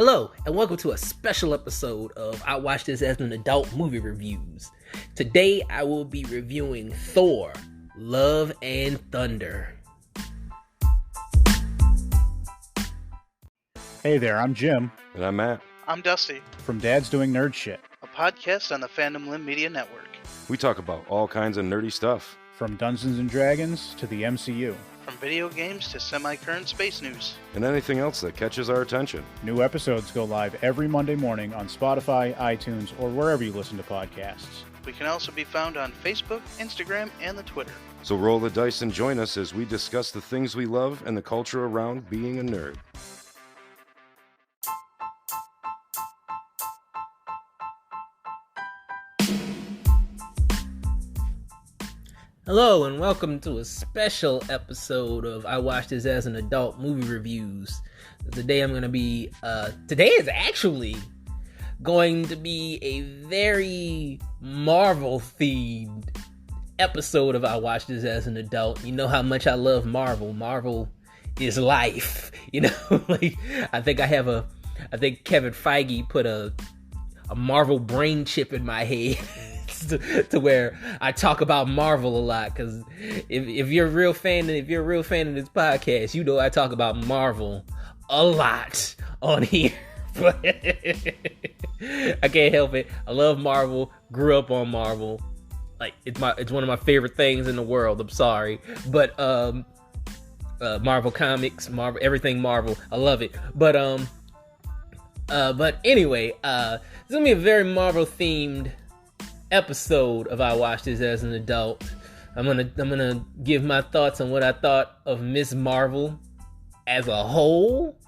Hello, and welcome to a special episode of I Watched This as an Adult Movie Reviews. Today, I will be reviewing Thor, Love and Thunder. Hey there, I'm Jim. And I'm Matt. I'm Dusty. From Dad's Doing Nerd Shit. A podcast on the Fandom Limb Media Network. We talk about all kinds of nerdy stuff. From Dungeons and Dragons to the MCU. From video games to semi-current space news. And anything else that catches our attention. New episodes go live every Monday morning on Spotify, iTunes, or wherever you listen to podcasts. We can also be found on Facebook, Instagram, and the Twitter. So roll the dice and join us as we discuss the things we love and the culture around being a nerd. Hello, and welcome to a special episode of I Watched This as an Adult Movie Reviews. Today today is actually going to be a very Marvel-themed episode of I Watched This as an Adult. You know how much I love Marvel. Marvel is life. You know, I think Kevin Feige put a Marvel brain chip in my head. To where I talk about Marvel a lot, because if you're a real fan of this podcast, you know I talk about Marvel a lot on here. But I can't help it. I love Marvel. Grew up on Marvel. Like it's one of my favorite things in the world. I'm sorry, but Marvel comics, Marvel, everything Marvel. I love it. But anyway, it's gonna be a very Marvel themed episode of I Watched This as an Adult. I'm gonna give my thoughts on what I thought of Ms.Marvel as a whole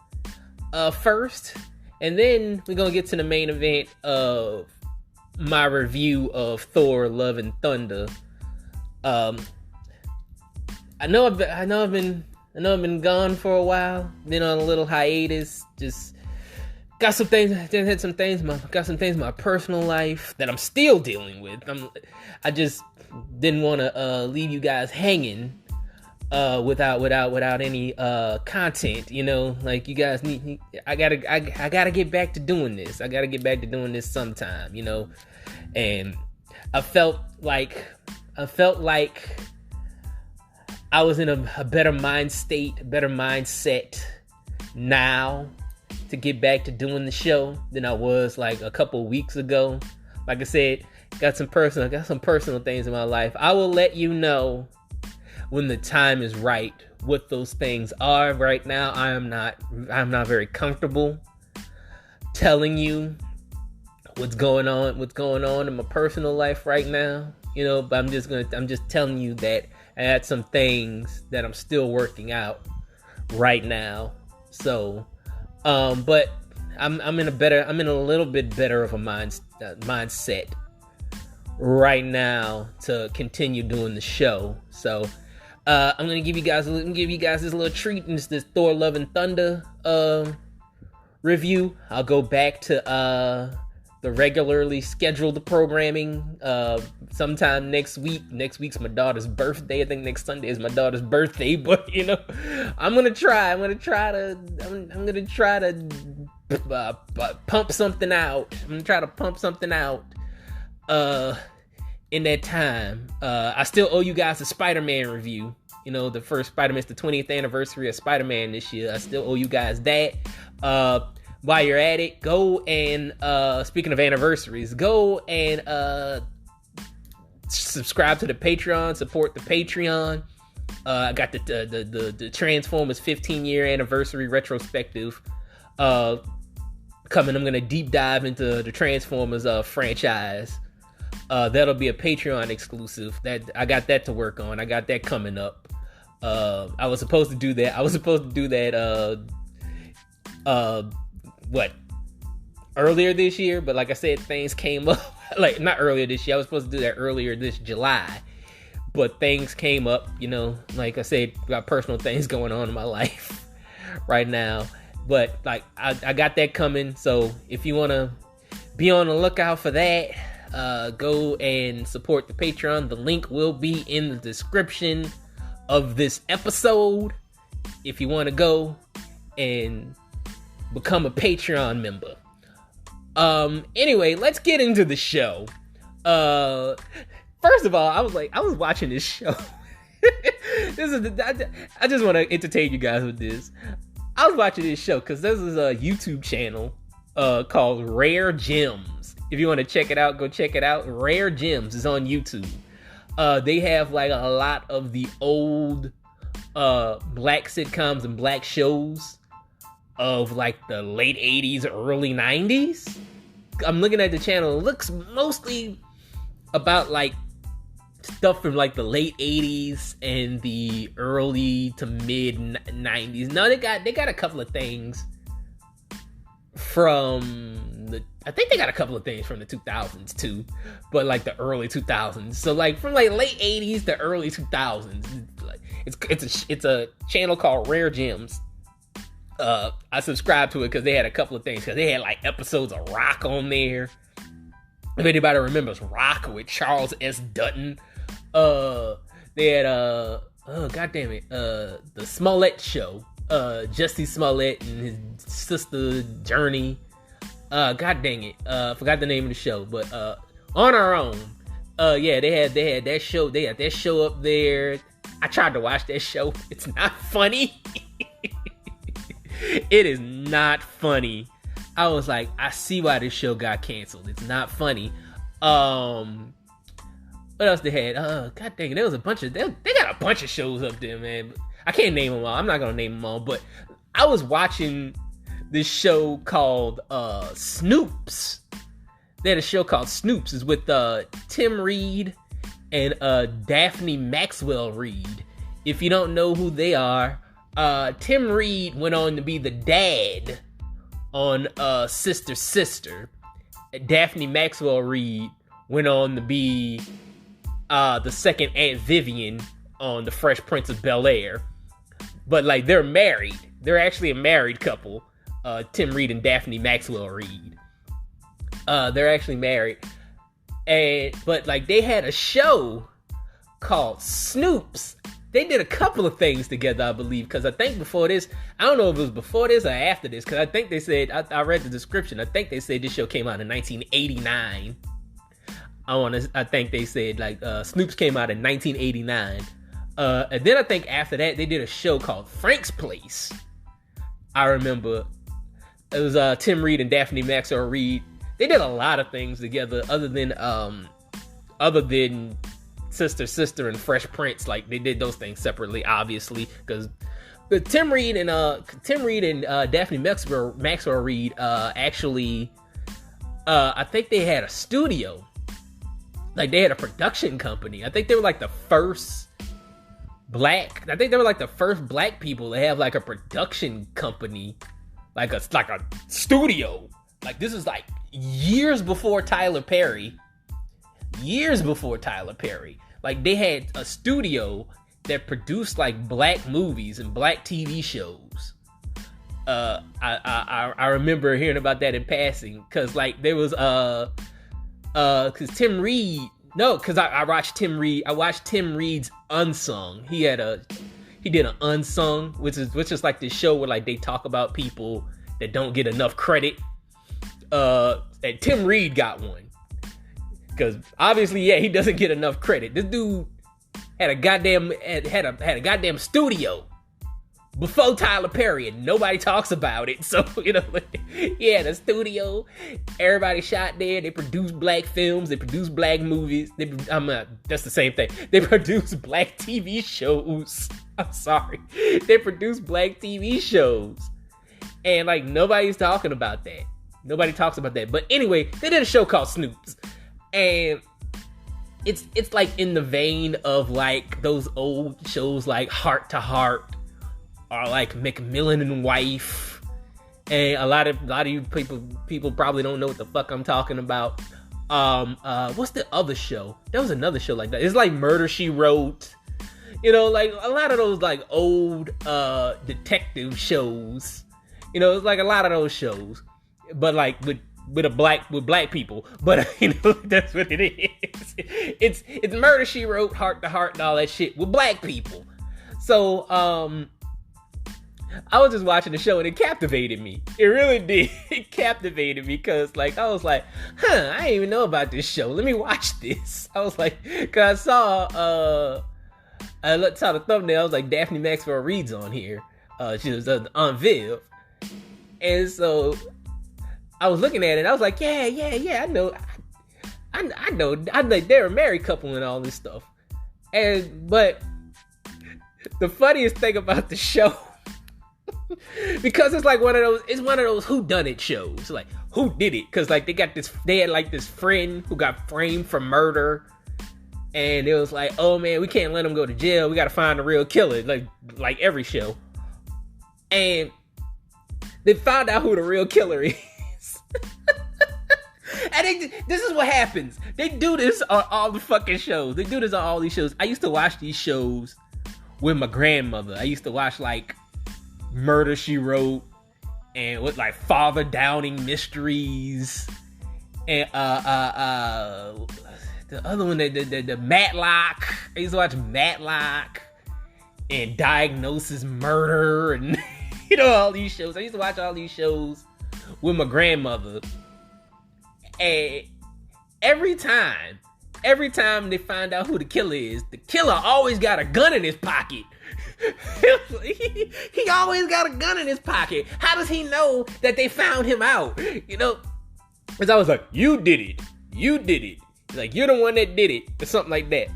first, and then we're gonna get to the main event of my review of Thor: Love and Thunder. I know I've been gone for a while, been on a little hiatus, just got some things in my personal life that I'm still dealing with. I just didn't want to leave you guys hanging without any content. You know, like you guys need. I gotta get back to doing this. I gotta get back to doing this sometime. You know, and I felt like I was in a better mindset now to get back to doing the show than I was like a couple weeks ago. Like I said, got some personal things in my life. I will let you know when the time is right what those things are. Right now, I'm not very comfortable telling you what's going on in my personal life right now. You know, but I'm just telling you that I had some things that I'm still working out right now. So but I'm in a little bit better of a mindset right now to continue doing the show. So I'm gonna give you guys this little treat in this Thor: Love and Thunder review. I'll go back to the regularly scheduled programming sometime next week. Next week's my daughter's birthday. I think next Sunday is my daughter's birthday. But you know, I'm gonna try to pump something out. I'm gonna try to pump something out in that time. I still owe you guys a Spider-Man review. You know, the first Spider-Man, it's the 20th anniversary of Spider-Man this year. I still owe you guys that. While you're at it, go and speaking of anniversaries, go and subscribe to the Patreon, support the Patreon. I got the Transformers 15-year anniversary retrospective coming. I'm gonna deep dive into the Transformers franchise. That'll be a Patreon exclusive. That I got that to work on. I got that coming up. I was supposed to do that. Earlier this year, but like I said, things came up. Like, not earlier this year, I was supposed to do that earlier this July, but things came up, you know, like I said, got personal things going on in my life right now, but like, I got that coming, so if you want to be on the lookout for that, go and support the Patreon. The link will be in the description of this episode if you want to go and become a Patreon member. Anyway, let's get into the show. First of all, I was watching this show. I just want to entertain you guys with this. I was watching this show because this is a YouTube channel called Rare Gems. If you want to check it out, go check it out. Rare Gems is on YouTube. They have like a lot of the old black sitcoms and black shows of like the late 80s, early 90s. I'm looking at the channel. It looks mostly about like stuff from like the late 80s and the early to mid 90s. No, they got a couple of things from I think they got a couple of things from the 2000s too, but like the early 2000s. So like from like late 80s to early 2000s. It's a channel called Rare Gems. I subscribed to it because they had a couple of things, because they had like episodes of Rock on there. If anybody remembers Rock with Charles S. Dutton. They had the Smollett Show, Jussie Smollett and his sister Journey. God dang it, forgot the name of the show, but On Our Own. Yeah, they had that show. They had that show up there. I tried to watch that show. It's not funny. It is not funny. I was like, I see why this show got canceled. It's not funny. What else they had? God dang it, there was a bunch of... They got a bunch of shows up there, man. I can't name them all. I'm not going to name them all. But I was watching this show called Snoops. They had a show called Snoops. It's with Tim Reed and Daphne Maxwell Reed. If you don't know who they are, Tim Reed went on to be the dad on Sister Sister. Daphne Maxwell Reed went on to be the second Aunt Vivian on The Fresh Prince of Bel-Air. But like, they're married. They're actually a married couple. Tim Reed and Daphne Maxwell Reed. They're actually married. But like, they had a show called Snoops. They did a couple of things together, I believe, because I think before this, I don't know if it was before this or after this, because I think they said, I read the description, I think they said this show came out in 1989. I think they said like Snoops came out in 1989. And then I think after that, they did a show called Frank's Place. I remember it was Tim Reed and Daphne Maxwell Reed. They did a lot of things together other than Sister and Fresh Prince. Like, they did those things separately, obviously, because Tim Reed and Daphne Maxwell Reed actually, I think they had a studio. Like, they had a production company. I think they were like the first black people to have like a production company, like a studio. Like, this is like years before Tyler Perry. Like, they had a studio that produced like black movies and black TV shows. I remember hearing about that in passing, because like there was because Tim Reed. No, because I watched Tim Reed. I watched Tim Reed's Unsung. He did an Unsung, which is like this show where like they talk about people that don't get enough credit. And Tim Reed got one, because obviously, yeah, he doesn't get enough credit. This dude had a goddamn studio before Tyler Perry, and nobody talks about it. So, you know, yeah, the studio, everybody shot there. They produced black films. They produced black movies. That's the same thing. They produced black TV shows. I'm sorry. They produced black TV shows. And, like, nobody's talking about that. Nobody talks about that. But anyway, they did a show called Snoops. And it's like in the vein of, like, those old shows like Heart to Heart, or like McMillan and Wife, and a lot of you people probably don't know what the fuck I'm talking about. What's the other show? There was another show like that. It's like Murder, She Wrote. You know, like a lot of those like old detective shows. You know, it's like a lot of those shows, but like with black people. But you know, that's what it is. It's Murder, She Wrote, Heart to Heart, and all that shit with black people. So I was just watching the show and it captivated me. It really did. It captivated me because, like, I was like, I didn't even know about this show. Let me watch this. I was like, because I saw the thumbnail. I was like, Daphne Maxwell Reed's on here. She was on Viv. And so I was looking at it. I was like, yeah, I know. I know they're a married couple and all this stuff. But the funniest thing about the show, because it's like one of those whodunit shows. Like, who did it? Because like they had like this friend who got framed for murder, and it was like, oh man, we can't let him go to jail. We got to find the real killer. Like every show, and they found out who the real killer is. And this is what happens. They do this on all the fucking shows. They do this on all these shows. I used to watch these shows with my grandmother. I used to watch like Murder, She Wrote, and with like Father Downing Mysteries, and the other one, the Matlock. I used to watch Matlock and Diagnosis Murder, and all these shows. I used to watch all these shows with my grandmother. And every time they find out who the killer is, the killer always got a gun in his pocket. He always got a gun in his pocket. How does he know that they found him out? Because I was like, you did it. Like, you're the one that did it, or something like that.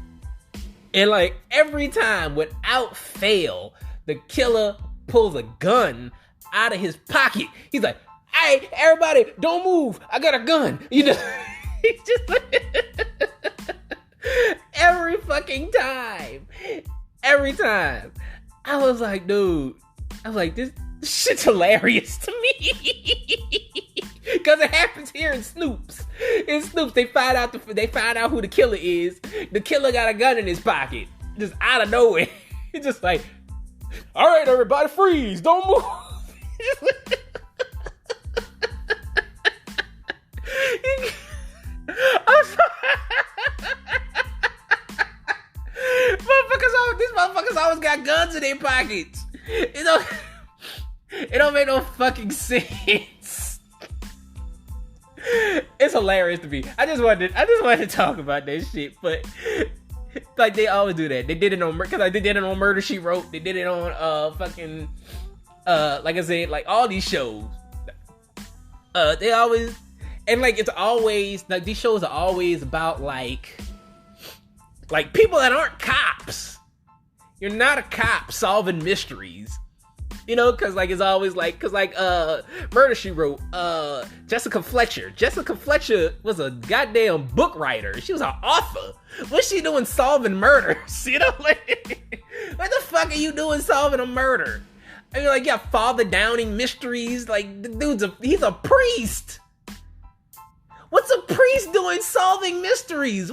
And like every time, without fail, the killer pulls a gun out of his pocket. He's like, hey, everybody, don't move. I got a gun. He's just every fucking time. Every time. I was like, dude. This shit's hilarious to me. Because it happens here in Snoops. In Snoops, they find out who the killer is. The killer got a gun in his pocket. Just out of nowhere. It's just like, all right, everybody, freeze. Don't move. I'm sorry. These motherfuckers always got guns in their pockets. It don't make no fucking sense. It's hilarious to me. I just wanted to talk about that shit, but like they always do that. They did it on Murder, She Wrote. They did it on fucking like I said, like all these shows. They always, and like it's always like these shows are always about like people that aren't cops. You're not a cop solving mysteries. Because like it's always like, Murder, She Wrote, Jessica Fletcher. Jessica Fletcher was a goddamn book writer. She was an author. What's she doing solving murders? Like, what the fuck are you doing solving a murder? I mean, like, yeah, Father Downing Mysteries. Like, the he's a priest. What's a priest doing solving mysteries?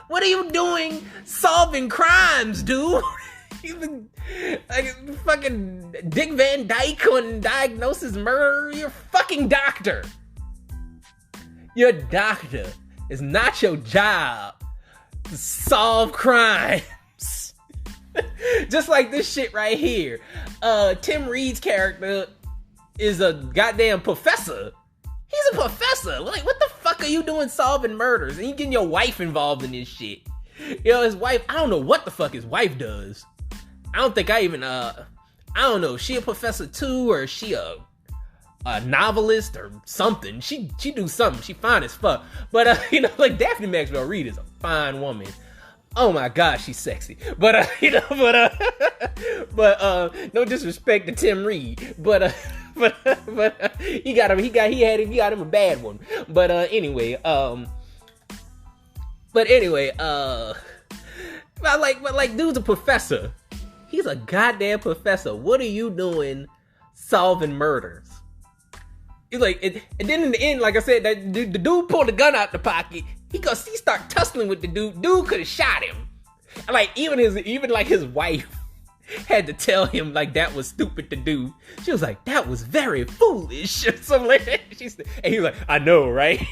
What are you doing solving crimes, dude? Like fucking Dick Van Dyke on Diagnosis Murder. You're a fucking doctor. You're a doctor. It's not your job to solve crimes. Just like this shit right here. Tim Reed's character is a goddamn professor. He's a professor. Like, what the fuck are you doing solving murders? And you getting your wife involved in this shit. His wife, I don't know what the fuck his wife does. I don't think I don't know. Is she a professor too, or is she a novelist or something? She do something. She fine as fuck. But, like Daphne Maxwell Reed is a fine woman. Oh my gosh, she's sexy. But, no disrespect to Tim Reed. But he got him a bad one. But anyway, dude's a professor. He's a goddamn professor. What are you doing solving murders? He's like, and then in the end, like I said, the dude pulled the gun out the pocket. He start tussling with the dude. Dude could have shot him. And like even his wife had to tell him like that was stupid to do. She was like, that was very foolish. So like, and he was like, I know, right?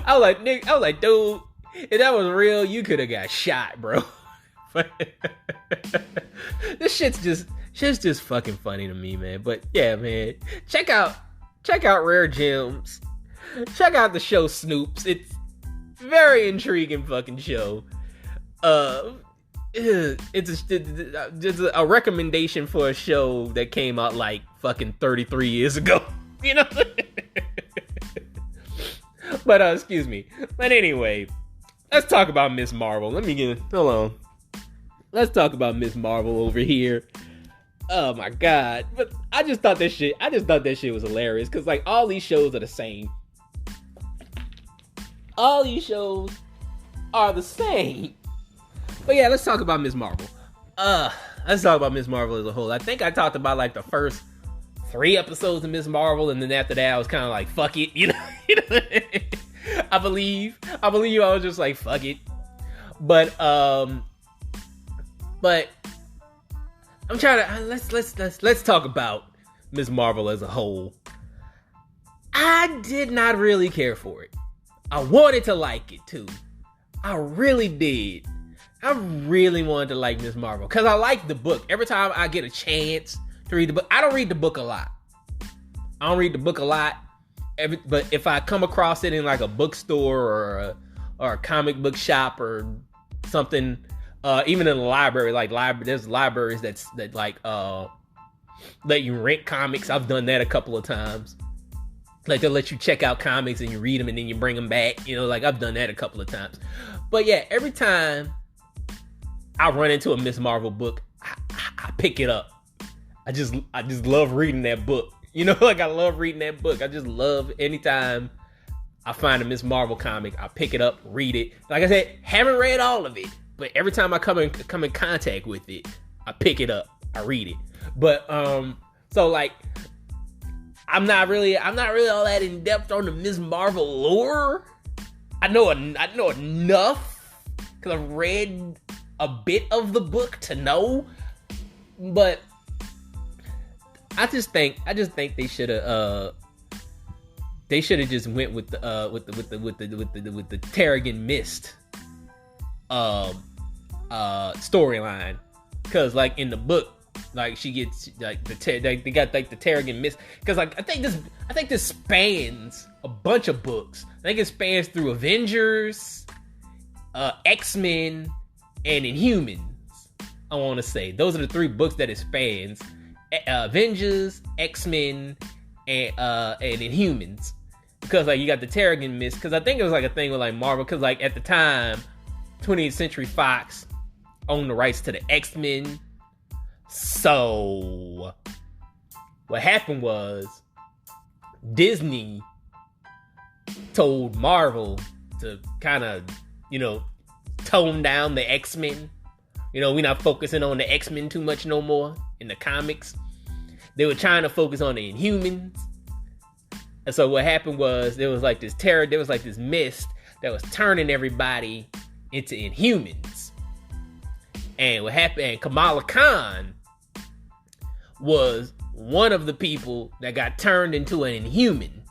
I was like, dude, if that was real, you could have got shot, bro. This shit's just fucking funny to me, man. But yeah, man, check out Rare Gems. Check out the show Snoops. It's very intriguing fucking show. It's just a recommendation for a show that came out like fucking 33 years ago. You know? But excuse me. But anyway, let's talk about Ms. Marvel. Hold on. Let's talk about Ms. Marvel over here. Oh my god. But I just thought that shit was hilarious. Cause like all these shows are the same. All these shows are the same. But yeah, let's talk about Ms. Marvel. Let's talk about Ms. Marvel as a whole. I think I talked about like the first 3 episodes of Ms. Marvel, and then after that I was kind of like, fuck it, you know? I believe I was just like, fuck it. But I'm trying to let's talk about Ms. Marvel as a whole. I did not really care for it. I wanted to like it too. I really did. I really wanted to like Ms. Marvel because I like the book. Every time I get a chance to read the book, I don't read the book a lot. But if I come across it in like a bookstore or a comic book shop or something, even in the library, there's libraries that let you rent comics. I've done that a couple of times. Like they'll let you check out comics and you read them and then you bring them back. You know, like I've done that a couple of times. But yeah, every time I run into a Ms. Marvel book, I pick it up. I just love reading that book. You know, like I love reading that book. I just love anytime I find a Ms. Marvel comic, I pick it up, read it. Like I said, haven't read all of it, but every time I come in contact with it, I pick it up, I read it. But so like I'm not really all that in depth on the Ms. Marvel lore. I know enough because I've read a bit of the book to know, but I just think they should have just went with the Terrigen Mist storyline, because like in the book, like she gets like they got like the Terrigen Mist, because like I think this spans a bunch of books. I think it spans through Avengers, X-Men, and Inhumans. I want to say those are the 3 books that it spans: Avengers, X-Men, and Inhumans. Because like you got the Terrigen Mist, because I think it was like a thing with like Marvel, because like at the time 20th Century Fox owned the rights to the X-Men. So what happened was Disney told Marvel to kind of, you know, tone down the X-Men. You know, we're not focusing on the X-Men too much no more in the comics. They were trying to focus on the Inhumans. And so what happened was there was like this mist that was turning everybody into Inhumans. And what happened, and Kamala Khan was one of the people that got turned into an Inhuman.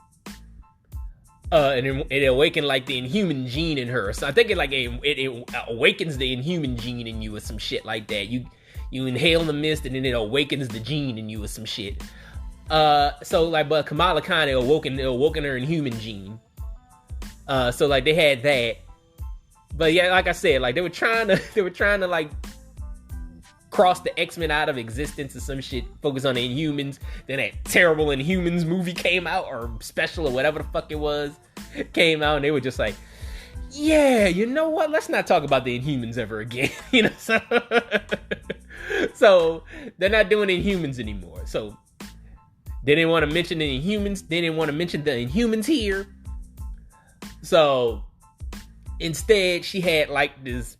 And it awakened like the Inhuman gene in her. So I think it awakens the Inhuman gene in you or some shit like that. You inhale the mist and then it awakens the gene in you or some shit. So like, but Kamala Khan, it awoken her Inhuman gene. So like they had that. But yeah, like I said, like they were trying to like cross the X-Men out of existence or some shit, focus on the Inhumans. Then that terrible Inhumans movie came out, or special, or whatever the fuck it was, came out, and they were just like, yeah, you know what? Let's not talk about the Inhumans ever again. You know, so they're not doing Inhumans anymore. So they didn't want to mention the Inhumans. They didn't want to mention the Inhumans here. So instead, she had like this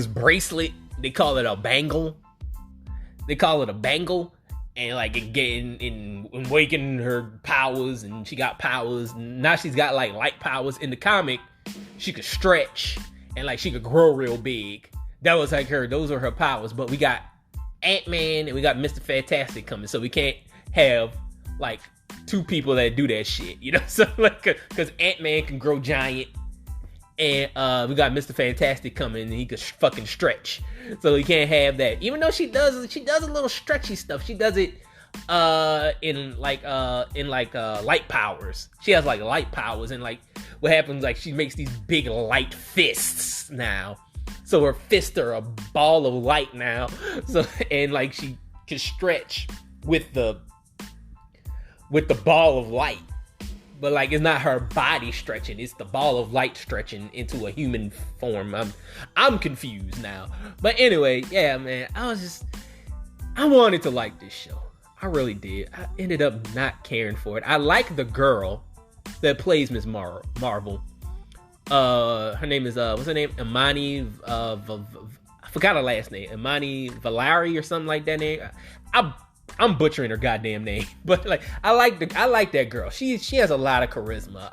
bracelet. They call it a bangle. And like in awakening her powers, and she got powers. Now she's got like light powers. In the comic, she could stretch and like she could grow real big. That was like those are her powers. But we got Ant-Man and we got Mr. Fantastic coming, so we can't have like 2 people that do that shit, you know? So like, because Ant-Man can grow giant, And we got Mr. Fantastic coming, and he could fucking stretch, so he can't have that. Even though she does a little stretchy stuff. She does it in light powers. She has like light powers, and like what happens, like she makes these big light fists now. So her fists are a ball of light now. So and like she can stretch with the ball of light. But like it's not her body stretching, it's the ball of light stretching into a human form. I'm confused now. But anyway, yeah, man, I wanted to like this show. I really did. I ended up not caring for it. I like the girl that plays Ms.Marvel. Her name is what's her name? Imani. I forgot her last name. Imani Valari or something like that name. I'm butchering her goddamn name, but like I like that girl. She has a lot of charisma.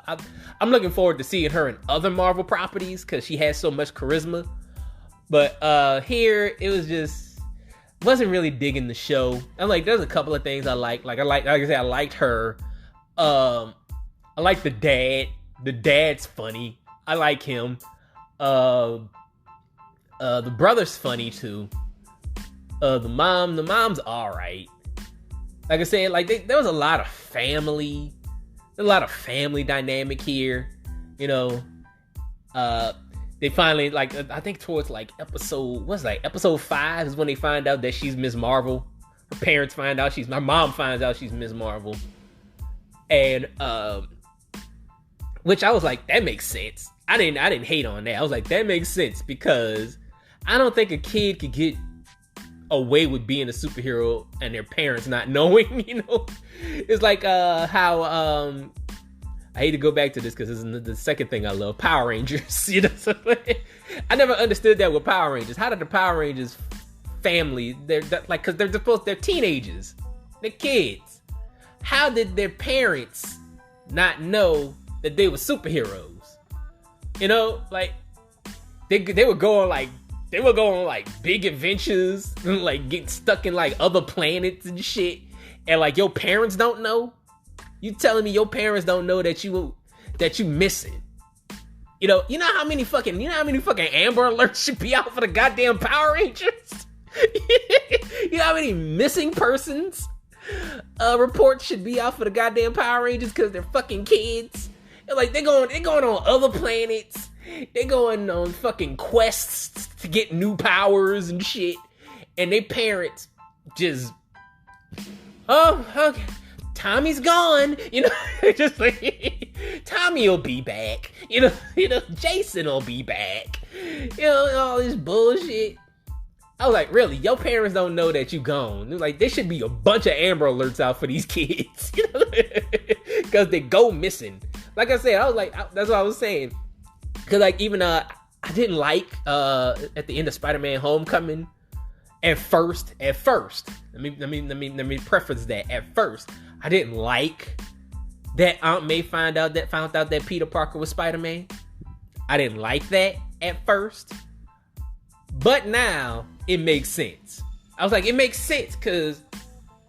I'm looking forward to seeing her in other Marvel properties because she has so much charisma. But here it was just wasn't really digging the show. I'm like, there's a couple of things I like. Like I said, I liked her. I like the dad. The dad's funny. I like him. The brother's funny too. The mom's all right. Like I said, like there was a lot of family dynamic here, you know. They finally, like, I think towards like episode 5 is when they find out that she's Ms. Marvel. Her parents find out my mom finds out she's Ms. Marvel, and which I was like, that makes sense. I didn't hate on that. I was like, that makes sense because I don't think a kid could get away with being a superhero and their parents not knowing, you know. It's like how I hate to go back to this because this is the second thing I love, Power Rangers. You know, so, I never understood that with Power Rangers. How did the Power Rangers family, they're because they're teenagers, they're kids. How did their parents not know that they were superheroes? You know, like they were going like big adventures and like get stuck in like other planets and shit, and like your parents don't know. You telling me your parents don't know that you missing? You know how many fucking Amber Alerts should be out for the goddamn Power Rangers? You know how many missing persons reports should be out for the goddamn Power Rangers because they're fucking kids? And like they're going on other planets. They're going on fucking quests to get new powers and shit. And their parents just, oh, okay, Tommy's gone. You know, just like, Tommy will be back. You know, Jason will be back. You know, all this bullshit. I was like, really? Your parents don't know that you gone? Like, there should be a bunch of Amber Alerts out for these kids. You know? Because they go missing. Like I said, I was like, that's what I was saying. Because, like, even, I didn't like, at the end of Spider-Man Homecoming, at first, let me preface that. At first, I didn't like that Aunt May found out that Peter Parker was Spider-Man. I didn't like that at first. But now, it makes sense. I was like, it makes sense, because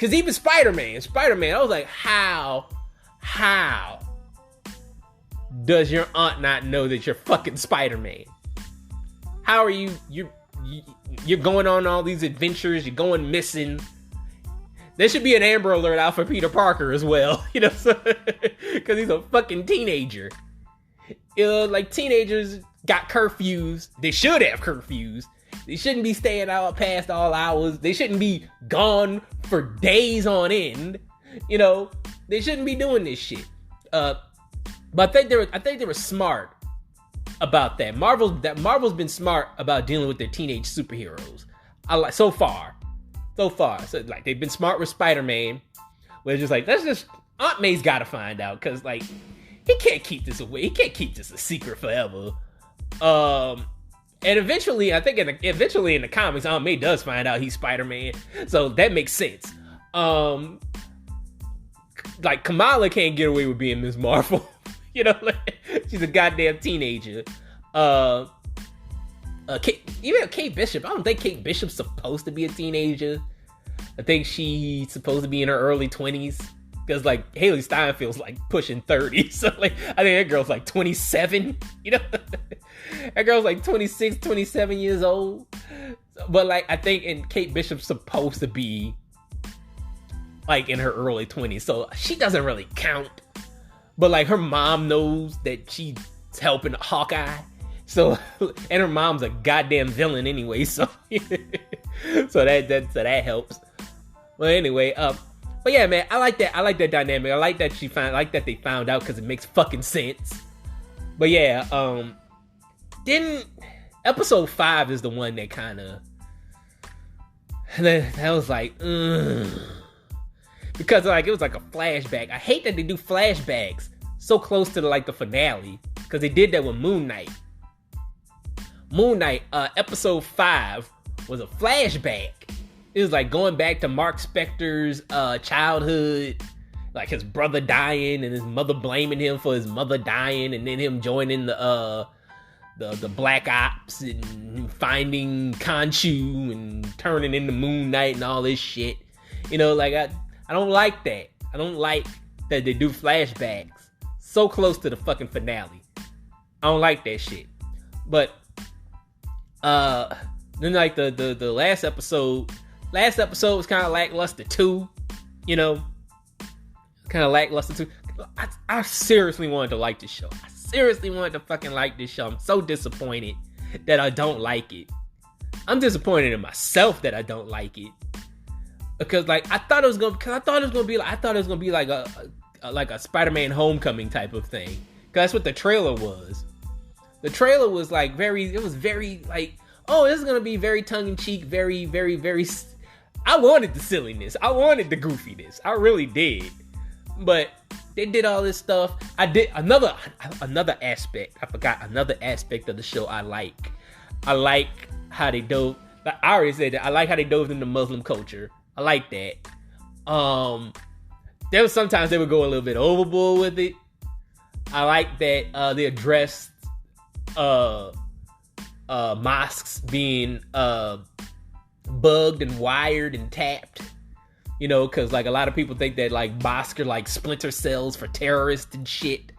even Spider-Man, I was like, how does your aunt not know that you're fucking Spider-Man? How are you're going on all these adventures, you're going missing. There should be an Amber Alert out for Peter Parker as well, you know, because he's a fucking teenager. You know, like, teenagers got curfews. They should have curfews. They shouldn't be staying out past all hours. They shouldn't be gone for days on end. You know, they shouldn't be doing this shit. But I think they were smart about that. Marvel's been smart about dealing with their teenage superheroes. So far. So like, they've been smart with Spider-Man. Where it's just like, Aunt May's got to find out, because like, he can't keep this away. He can't keep this a secret forever. And eventually, I think in the comics, Aunt May does find out he's Spider-Man. So that makes sense. Like, Kamala can't get away with being Ms. Marvel. You know, like, she's a goddamn teenager. Even Kate Bishop, I don't think Kate Bishop's supposed to be a teenager. I think she's supposed to be in her early 20s. Because, like, Haley Steinfeld's, like, pushing 30. So, like, I think that girl's, like, 27. You know? That girl's, like, 26, 27 years old. But, like, I think Kate Bishop's supposed to be, like, in her early 20s. So, she doesn't really count. But, like, her mom knows that she's helping Hawkeye. So, and her mom's a goddamn villain anyway. So, so that helps. Well, anyway, but yeah, man, I like that. I like that dynamic. I like that they found out because it makes fucking sense. But yeah, then episode 5 is the one that kind of that was like, because like it was like a flashback. I hate that they do flashbacks so close to the finale because they did that with Moon Knight. Moon Knight, episode 5 was a flashback. It was like going back to Mark Spector's childhood, like his brother dying and his mother blaming him for his mother dying, and then him joining the Black Ops and finding Khonshu and turning into Moon Knight and all this shit. You know, like I don't like that. I don't like that they do flashbacks so close to the fucking finale. I don't like that shit. But then like the last episode was kind of lackluster too, you know, kind of lackluster too. I seriously wanted to like this show. I seriously wanted to fucking like this show. I'm so disappointed that I don't like it. I'm disappointed in myself that I don't like it because like I thought it was gonna be like a Spider-Man Homecoming type of thing. Cause that's what the trailer was. The trailer was like very like, oh, this is gonna be very tongue-in-cheek, very, very, very. I wanted the silliness. I wanted the goofiness. I really did. But they did all this stuff. I did another aspect. I forgot another aspect of the show I like. I like how they dove. Like I already said that. I like how they dove into Muslim culture. I like that. There was sometimes they would go a little bit overboard with it. I like that they addressed mosques being bugged and wired and tapped, you know, because like a lot of people think that like mosques are like splinter cells for terrorists and shit,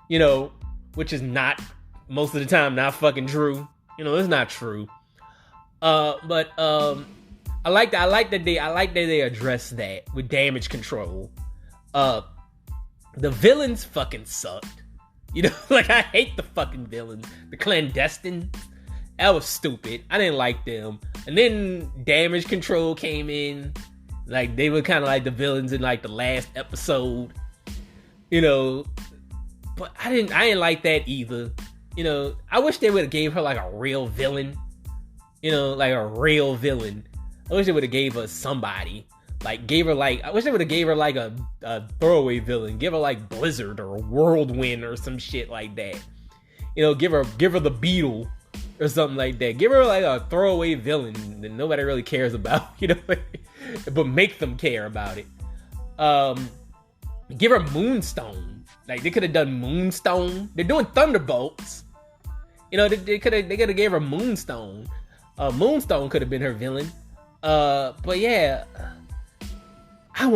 you know, which is not most of the time not fucking true. You know, it's not true. But I like that they address that with damage control. The villains fucking sucked. You know, like I hate the fucking villains. The clandestines. That was stupid. I didn't like them. And then damage control came in. Like they were kind of like the villains in like the last episode. You know. But I didn't like that either. You know, I wish they would have gave her like a real villain. You know, like a real villain. I wish they would have gave her somebody. Like I wish they would have gave her like a throwaway villain. Give her like Blizzard or Whirlwind or some shit like that. You know, give her the Beetle or something like that. Give her like a throwaway villain that nobody really cares about, you know, but make them care about it. Give her Moonstone. Like they could have done Moonstone. They're doing Thunderbolts. You know, they could have gave her Moonstone. Moonstone could have been her villain. But yeah, I'm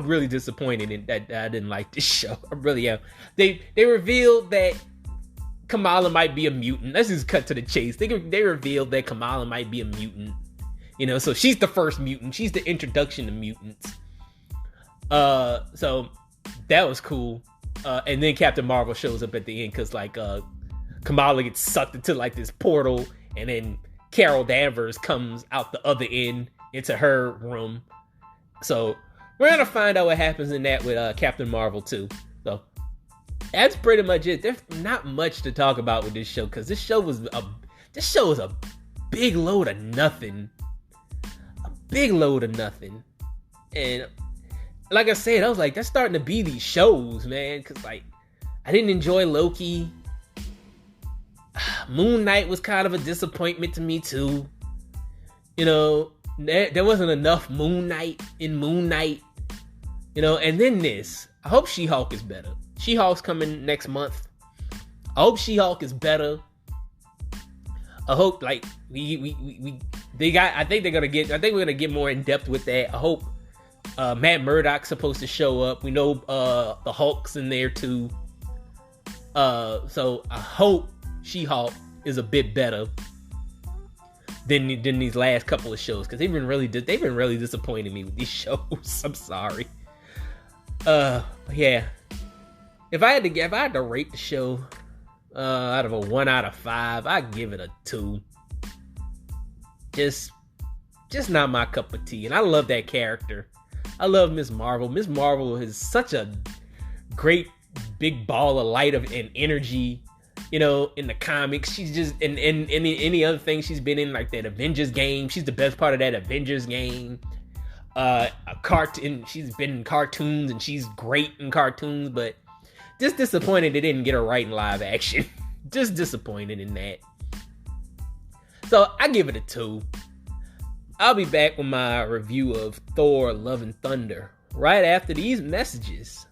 really disappointed in that I didn't like this show. I really am. They revealed that Kamala might be a mutant. Let's just cut to the chase. They revealed that Kamala might be a mutant. You know, so she's the first mutant. She's the introduction to mutants. So that was cool. And then Captain Marvel shows up at the end because like Kamala gets sucked into like this portal, and then Carol Danvers comes out the other end into her room. So we're gonna find out what happens in that with Captain Marvel too. So that's pretty much it. There's not much to talk about with this show because this show is a big load of nothing. A big load of nothing. And like I said, I was like, that's starting to be these shows, man. Because like I didn't enjoy Loki. Moon Knight was kind of a disappointment to me too. You know, there wasn't enough Moon Knight in Moon Knight. You know, and then this. I hope She-Hulk is better. She-Hulk's coming next month. I hope She-Hulk is better. I hope like I think we're gonna get more in depth with that. I hope Matt Murdock's supposed to show up. We know the Hulk's in there too. So I hope She-Hulk is a bit better than these last couple of shows, because they've been really disappointing me with these shows. I'm sorry. Yeah. If I had to rate the show out of a 1 out of 5, I'd give it a 2. Just not my cup of tea. And I love that character. I love Ms. Marvel. Ms. Marvel is such a great big ball of light and energy. In the comics, she's just in any other thing she's been in, like that Avengers game. She's the best part of that Avengers game. A cartoon. She's been in cartoons and she's great in cartoons, but just disappointed they didn't get her right in live action. Just disappointed in that. So I give it a 2. I'll be back with my review of Thor: Love and Thunder right after these messages.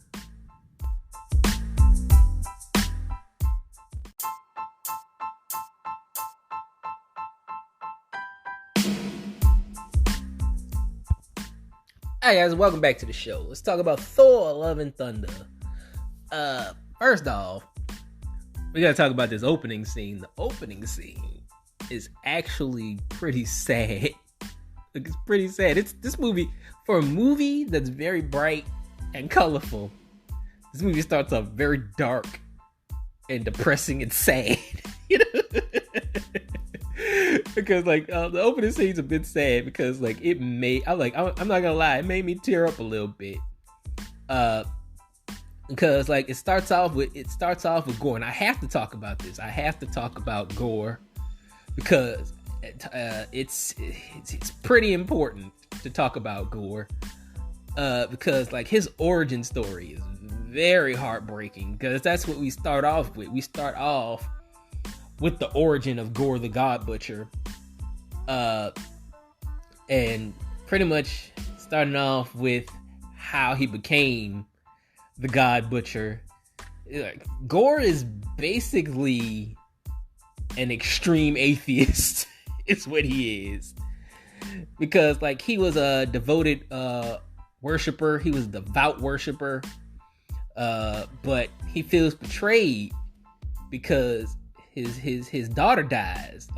Hi guys, welcome back to the show. Let's talk about Thor: Love and Thunder. First off, we gotta talk about this opening scene. The opening scene is actually pretty sad. It's pretty sad. It's this movie, for a movie that's very bright and colorful, this movie starts off very dark and depressing and sad. Because the opening scene's a bit sad, because I'm not gonna lie, it made me tear up a little bit. Because it starts off with Gore, and I have to talk about this. I have to talk about Gore because it's pretty important to talk about Gore. Because his origin story is very heartbreaking, because that's what we start off with. We start off with the origin of Gore the God Butcher. And pretty much starting off with how he became the God Butcher. Gore is basically an extreme atheist. Is what he is. Because he was a devoted worshiper. He was a devout worshiper. But he feels betrayed because his daughter dies.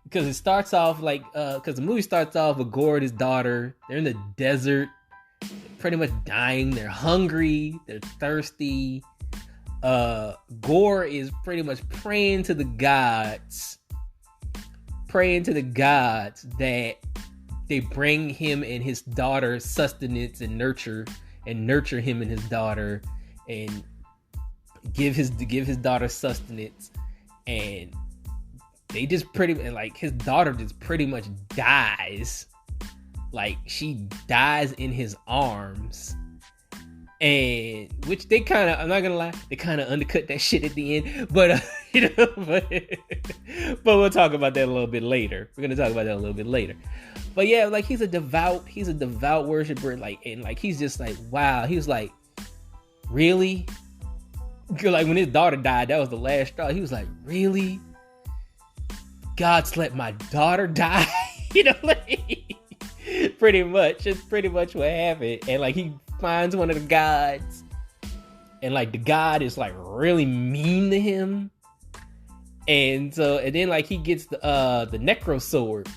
Because it starts off because the movie starts off with Gore and his daughter. They're in the desert, pretty much dying. They're hungry. They're thirsty. Gore is pretty much praying to the gods that they bring him and his daughter sustenance and nurture him and his daughter, and give his daughter sustenance. And they just his daughter just pretty much dies. She dies in his arms. And which they kind of, I'm not gonna lie, they kind of undercut that shit at the end. But but we'll talk about that a little bit later. We're gonna talk about that a little bit later. But yeah, he's a devout worshiper. And he's just wow. He was really? When his daughter died, that was the last straw. He was really? God's let my daughter die? Pretty much. It's pretty much what happened. And he finds one of the gods, and the god is really mean to him. And then he gets the necro sword.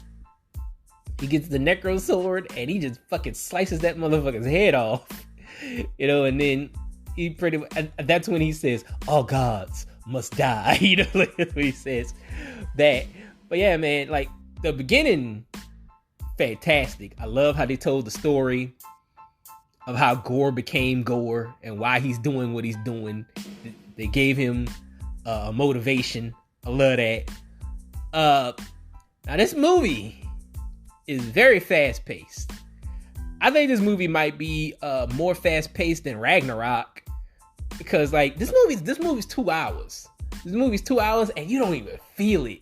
He gets the necro sword, and he just fucking slices that motherfucker's head off. And then he pretty much, that's when he says, all gods must die. That's what he says. That. But yeah, man, the beginning, fantastic. I love how they told the story of how Gore became Gore and why he's doing what he's doing. They gave him a motivation. I love that. Now this movie is very fast paced. I think this movie might be more fast paced than Ragnarok, because this movie's 2 hours. This movie's 2 hours and you don't even feel it.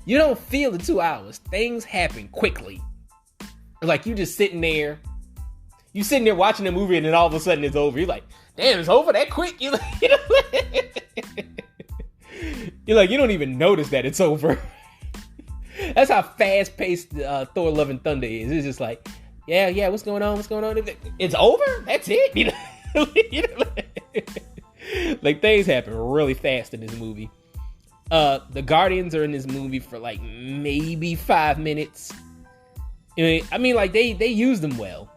You don't feel the 2 hours. Things happen quickly. You just sitting there. You sitting there watching the movie, and then all of a sudden it's over. You're like, damn, it's over that quick. You're like, you don't even notice that it's over. That's how fast paced Thor: Love and Thunder is. It's just yeah, what's going on? It's over? That's it? Like, things happen really fast in this movie. The Guardians are in this movie for like maybe 5 minutes. I mean, like, they use them well.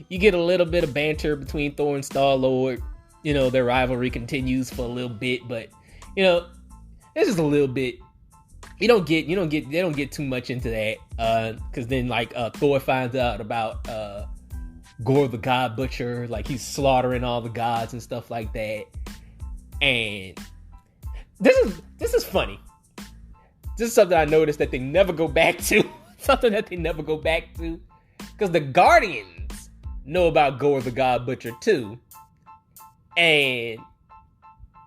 You get a little bit of banter between Thor and Star-Lord. Their rivalry continues for a little bit, but it's just a little bit. They don't get too much into that, because then like Thor finds out about Gore the God Butcher, like he's slaughtering all the gods and stuff like that. And this is funny. This is something I noticed that they never go back to. Because the Guardians know about Gore the God Butcher too. And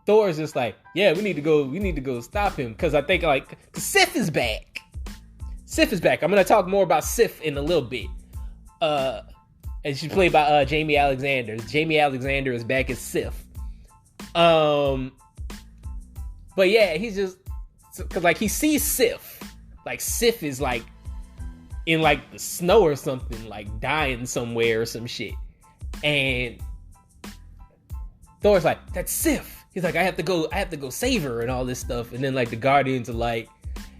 Thor is just like, yeah, we need to go stop him. Because I think like Sif is back. I'm gonna talk more about Sif in a little bit. And she's played by Jamie Alexander. Jamie Alexander is back as Sif. But yeah, he's just, cause like he sees Sif. Like Sif is like in like the snow or something, like dying somewhere or some shit. And Thor's like, that's Sif. He's like, I have to go save her and all this stuff. And then like the Guardians are like,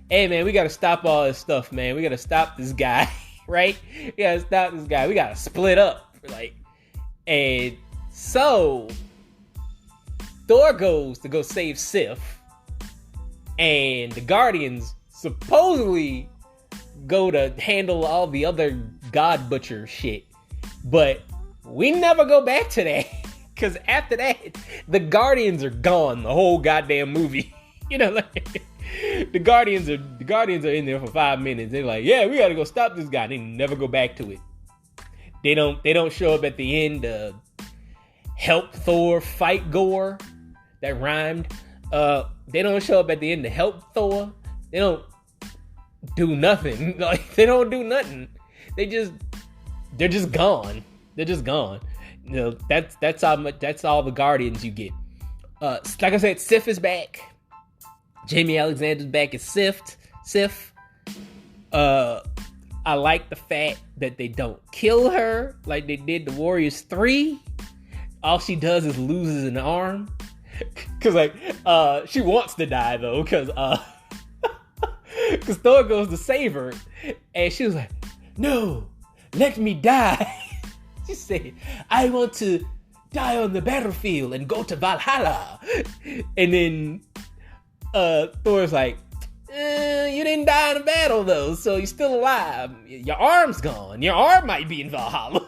hey man, we gotta stop all this stuff, man. We gotta stop this guy, right? We gotta stop this guy. We gotta split up. Like, and so Thor goes to go save Sif. And the Guardians supposedly go to handle all the other God Butcher shit. But we never go back to that. Because after that, the Guardians are gone the whole goddamn movie. Like, the Guardians are in there for 5 minutes. They're like, yeah, we gotta go stop this guy. They never go back to it. They don't show up at the end to help Thor fight Gore. That rhymed. They don't show up at the end to help Thor. They don't do nothing. Like, they don't do nothing. They're just gone. They're just gone. That's all the Guardians you get. Like I said, Sif is back. Jamie Alexander's back as Sif. I like the fact that they don't kill her like they did the Warriors 3. All she does is loses an arm. Cause like she wants to die though, cause Thor goes to save her, and she was like, "No, let me die." She said, "I want to die on the battlefield and go to Valhalla." And then Thor's like, "You didn't die in a battle though, so you're still alive. Your arm's gone. Your arm might be in Valhalla."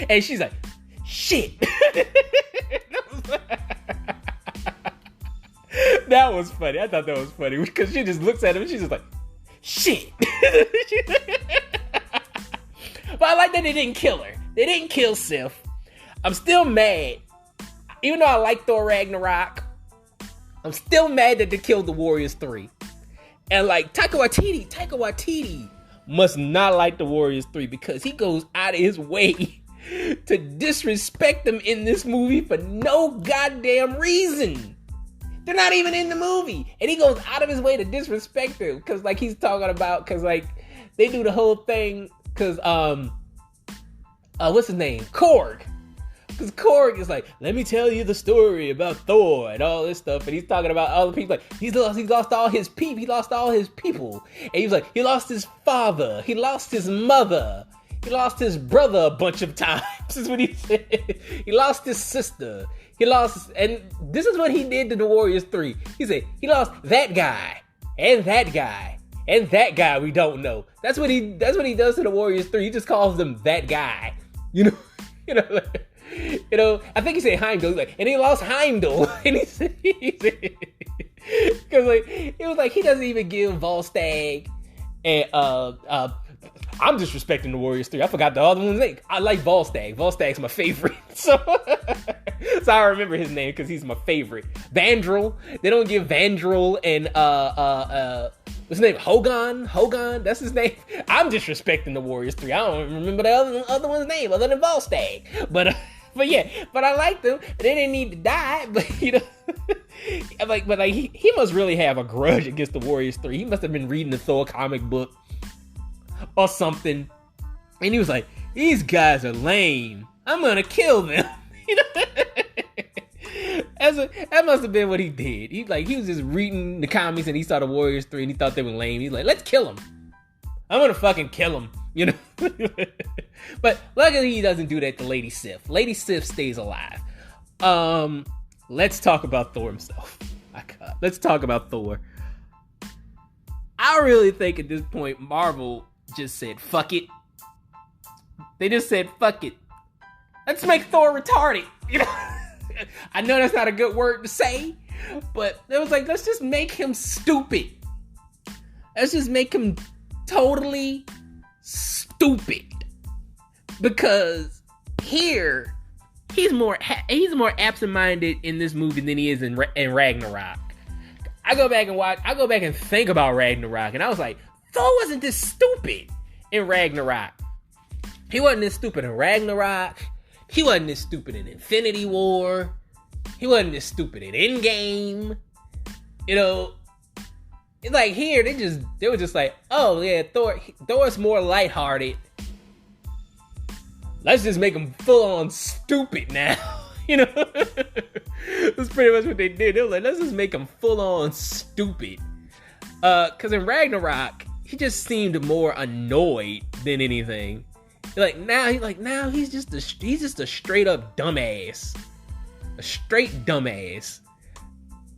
And she's like, "Shit." That was funny. I thought that was funny because she just looks at him and she's just like, "Shit." But I like that they didn't kill her. They didn't kill Sif. I'm still mad. Even though I like Thor Ragnarok, I'm still mad that they killed the Warriors 3. And like Taika Waititi must not like the Warriors 3 because he goes out of his way to disrespect them in this movie for no goddamn reason. They're not even in the movie. And he goes out of his way to disrespect them. Cause like he's talking about, cause like they do the whole thing. Cause what's his name? Korg. Cause Korg is like, let me tell you the story about Thor and all this stuff. And he's talking about all the people. Like he lost all his people. He lost all his people. And he was like, he lost his father. He lost his mother. He lost his brother a bunch of times, is what he said. He lost his sister. And this is what he did to the Warriors 3. He said, he lost that guy, and that guy, and that guy we don't know. That's what he does to the Warriors 3. He just calls them that guy. I think he said Heimdall. He's like, and he lost Heimdall. And he said, because like, it was like, he doesn't even give Volstagg and, I'm disrespecting the Warriors 3. I forgot the other one's name. I like Volstagg. Volstagg's my favorite. So I remember his name because he's my favorite. Vandrel. They don't give Vandrel and what's his name? Hogan. That's his name. I'm disrespecting the Warriors 3. I don't remember the other one's name other than Volstagg. But yeah, I like them. They didn't need to die, but but he must really have a grudge against the Warriors 3. He must have been reading the Thor comic book or something. And he was like, these guys are lame. I'm gonna kill them. You know? That must have been what he did. He was just reading the comics and he saw the Warriors 3 and he thought they were lame. He's like, let's kill them. I'm gonna fucking kill them. You know? But luckily he doesn't do that to Lady Sif. Lady Sif stays alive. Let's talk about Thor himself. Let's talk about Thor. I really think at this point Marvel just said fuck it. They just said fuck it. Let's make Thor retarded. You know? I know that's not a good word to say, but it was like, let's just make him stupid. Let's just make him totally stupid. Because here, he's more absent-minded in this movie than he is in Ragnarok. I go back and think about Ragnarok, and I was like, Thor wasn't this stupid in Ragnarok. He wasn't this stupid in Ragnarok. He wasn't this stupid in Infinity War. He wasn't this stupid in Endgame. You know, it's like here they were just like, oh yeah, Thor's more lighthearted. Let's just make him full on stupid now. You know, that's pretty much what they did. They were like, let's just make him full on stupid. Cause in Ragnarok, he just seemed more annoyed than anything. Now he's just a straight up dumbass. A straight dumbass.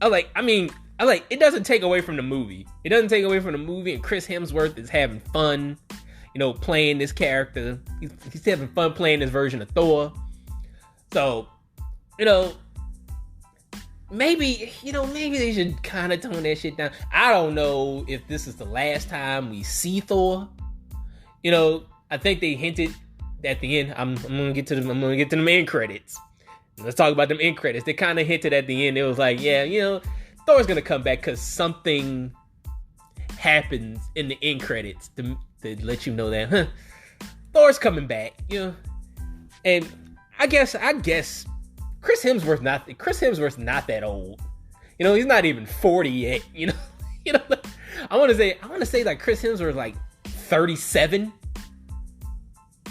It doesn't take away from the movie. It doesn't take away from the movie, and Chris Hemsworth is having fun, you know, playing this character. He's having fun playing this version of Thor. So, you know, maybe they should kind of tone that shit down. I don't know if this is the last time we see Thor. You know, I think they hinted at the end. I'm gonna get to the end credits. Let's talk about them end credits. They kind of hinted at the end. It was like, yeah, you know, Thor's gonna come back because something happens in the end credits to let you know that Thor's coming back. You know, and I guess Chris Hemsworth's not that old. You know, he's not even 40 yet. You know, I want to say like Chris Hemsworth's like 37.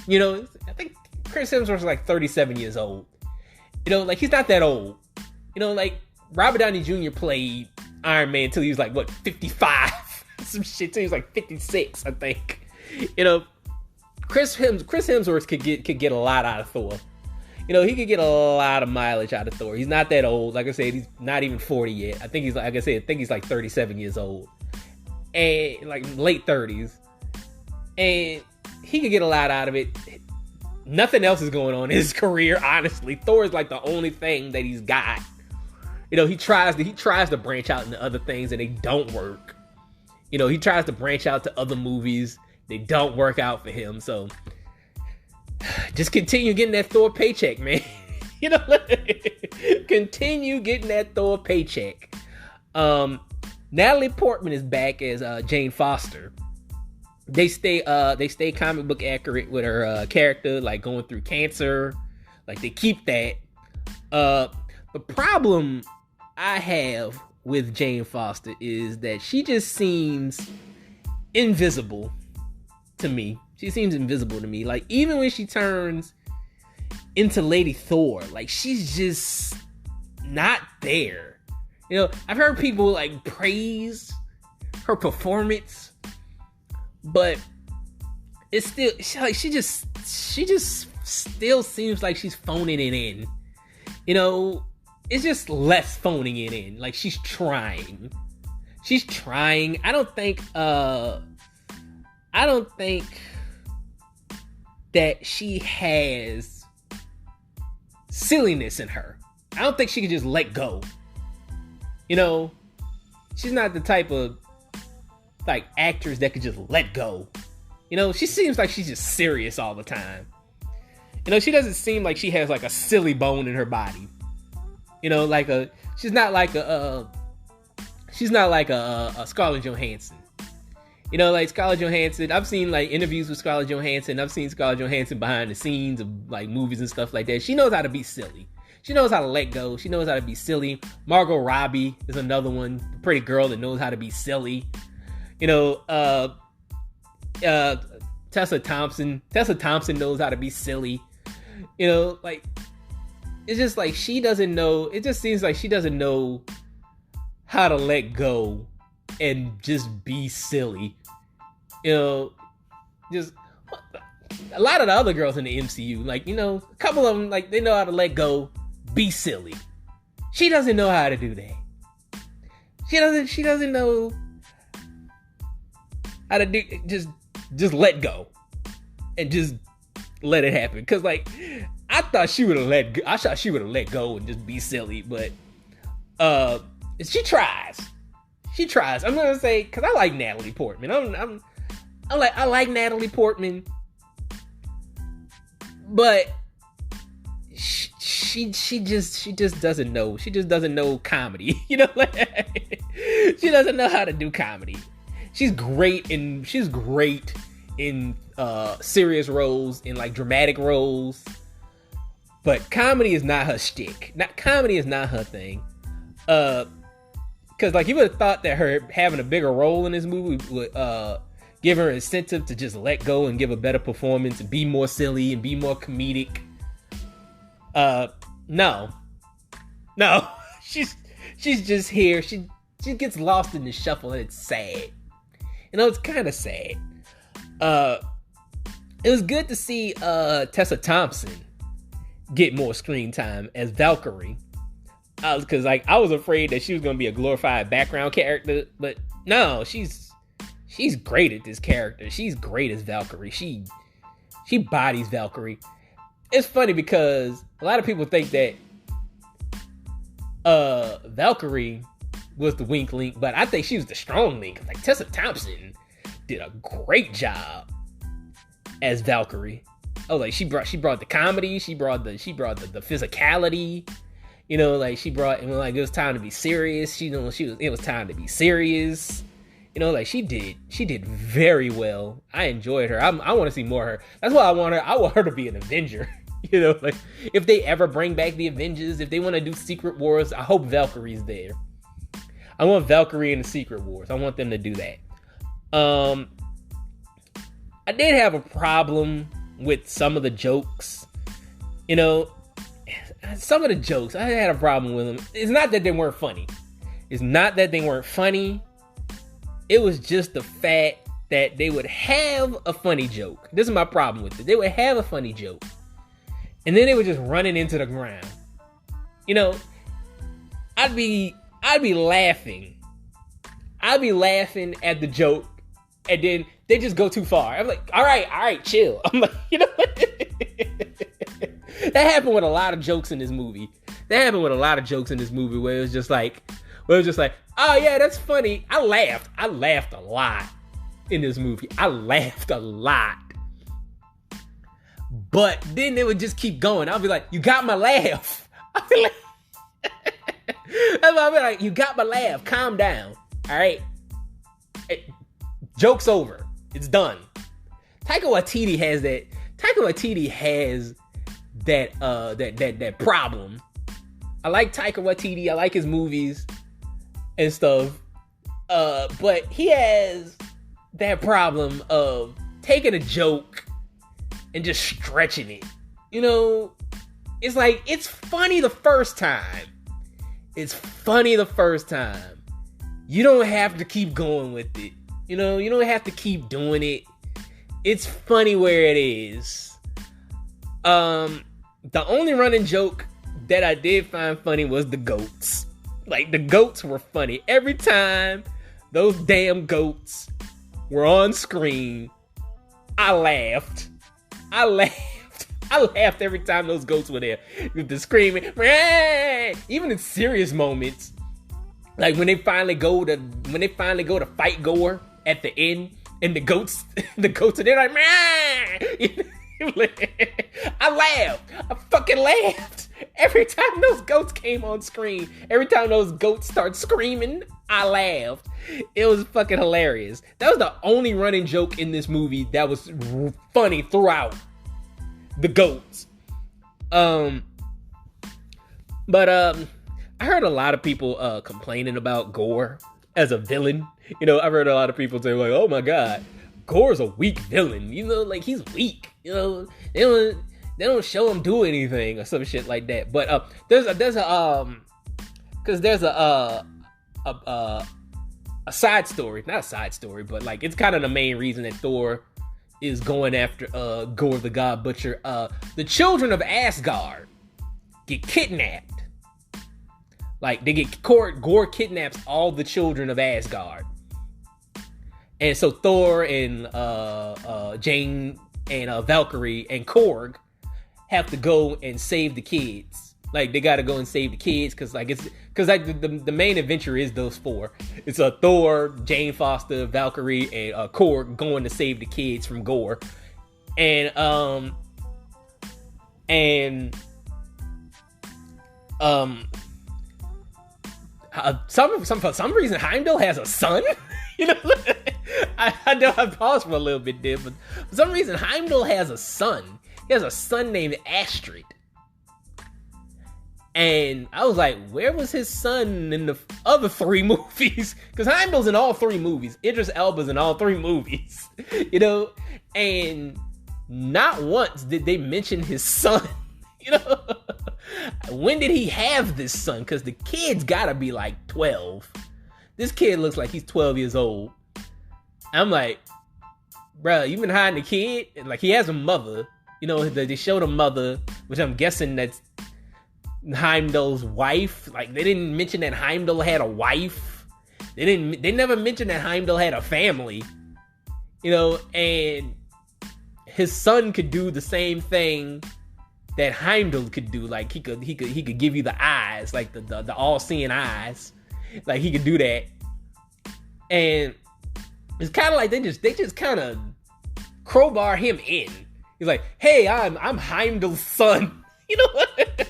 You know, I think Chris Hemsworth's like 37 years old. You know, like he's not that old. You know, like Robert Downey Jr. played Iron Man until he was like, what, 55? Some shit till he was like 56, I think. You know, Chris Hemsworth could get a lot out of Thor. You know, he could get a lot of mileage out of Thor. He's not that old. Like I said, he's not even 40 yet. I think he's like 37 years old. And like late 30s. And he could get a lot out of it. Nothing else is going on in his career, honestly. Thor is like the only thing that he's got. You know, he tries to branch out into other things and they don't work. You know, he tries to branch out to other movies. They don't work out for him. So just continue getting that Thor paycheck, man. You know, continue getting that Thor paycheck. Natalie Portman is back as Jane Foster. They stay comic book accurate with her character, like going through cancer. Like they keep that. The problem I have with Jane Foster is that she just seems invisible to me. She seems invisible to me. Like even when she turns into Lady Thor, like she's just not there. You know, I've heard people like praise her performance, but it's still she just still seems like she's phoning it in. You know, it's just less phoning it in. Like she's trying. I don't think that she has silliness in her. I don't think she can just let go. You know, she's not the type of like actress that could just let go. You know, she seems like she's just serious all the time. You know, she doesn't seem like she has like a silly bone in her body. You know, like she's not like a Scarlett Johansson. You know, like Scarlett Johansson, I've seen like interviews with Scarlett Johansson. I've seen Scarlett Johansson behind the scenes of like movies and stuff like that. She knows how to be silly. She knows how to let go. She knows how to be silly. Margot Robbie is another one, pretty girl that knows how to be silly. You know, Tessa Thompson knows how to be silly. You know, like, it's just like she doesn't know. It just seems like she doesn't know how to let go and just be silly. You know, just a lot of the other girls in the MCU, like, you know, a couple of them, like, they know how to let go, be silly. She doesn't know how to do that. She doesn't know how to do, just let go and just let it happen. Cause like, I thought she would have let go and just be silly, but she tries. I'm gonna say, cause I like Natalie Portman. I like Natalie Portman, but she just doesn't know. She just doesn't know comedy. You know, like, she doesn't know how to do comedy. She's great in serious roles, in like dramatic roles, but comedy is not her shtick. Comedy is not her thing. Because like, you would have thought that her having a bigger role in this movie would give her incentive to just let go and give a better performance and be more silly and be more comedic. No, she's just here. She gets lost in the shuffle, and it's sad. You know, it's kind of sad. It was good to see Tessa Thompson get more screen time as Valkyrie. Because like, I was afraid that she was gonna be a glorified background character, but no, she's great at this character. She's great as Valkyrie. She bodies Valkyrie. It's funny because a lot of people think that Valkyrie was the weak link, but I think she was the strong link. Like, Tessa Thompson did a great job as Valkyrie. Oh, like, she brought the comedy, she brought the physicality. You know, like, she brought, and like, it was time to be serious. It was time to be serious. You know, like, she did very well. I enjoyed her. I want to see more of her. That's why I want her. I want her to be an Avenger. You know, like, if they ever bring back the Avengers, if they want to do Secret Wars, I hope Valkyrie's there. I want Valkyrie in the Secret Wars. I want them to do that. I did have a problem with some of the jokes. You know, some of the jokes, I had a problem with them. It's not that they weren't funny. It was just the fact that they would have a funny joke. This is my problem with it. They would have a funny joke, and then they were just running into the ground. You know, I'd be laughing. I'd be laughing at the joke, and then they just go too far. I'm like, all right, chill. I'm like, you know, that happened with a lot of jokes in this movie. Where it was just like, oh yeah, that's funny. I laughed a lot in this movie. But then they would just keep going. I'll be like, you got my laugh. I'll be like, you got my laugh. Calm down. All right. Joke's over. It's done. Taika Waititi has that problem. I like Taika Waititi. I like his movies and stuff. But he has that problem of taking a joke and just stretching it. You know, it's like, it's funny the first time. You don't have to keep going with it. You know, you don't have to keep doing it. It's funny where it is. The only running joke that I did find funny was the goats. Like, the goats were funny. Every time those damn goats were on screen, I laughed every time those goats were there. With the screaming, even in serious moments, like when they finally go to fight Gore at the end, and the goats are there like, I fucking laughed every time those goats came on screen. Every time those goats start screaming, I laughed. It was fucking hilarious. That was the only running joke in this movie that was funny throughout. The goats. But I heard a lot of people complaining about Gore as a villain. You know, I've heard a lot of people say like, "Oh my God, Gore's a weak villain." You know, like he's weak. You know, they don't show him do anything or some shit like that. But there's a side story, not a side story, but like it's kind of the main reason that Thor is going after Gore the God Butcher. The children of Asgard get kidnapped. Like they get Gore kidnaps all the children of Asgard, and so Thor and Jane and Valkyrie and Korg have to go and save the kids. Like they got to go and save the kids because the main adventure is those four. It's Thor, Jane Foster, Valkyrie, and Korg going to save the kids from Gore, and for some reason Heimdall has a son. You know, I know I paused for a little bit there, but for some reason Heimdall has a son. He has a son named Astrid. And I was like, where was his son in the other three movies? Because Heimdall's in all three movies. Idris Elba's in all three movies. You know? And not once did they mention his son. You know? When did he have this son? Because the kid's gotta be like 12. This kid looks like he's 12 years old. I'm like, bruh, you been hiding the kid? And like, he has a mother. You know, they showed a mother, which I'm guessing that's Heimdall's wife. Like, they didn't mention that Heimdall had a wife. They never mentioned that Heimdall had a family. You know, and his son could do the same thing that Heimdall could do. Like, he could give you the eyes, like the all-seeing eyes. Like, he could do that. And it's kind of like they just kind of crowbar him in. He's like, hey, I'm Heimdall's son. You know what?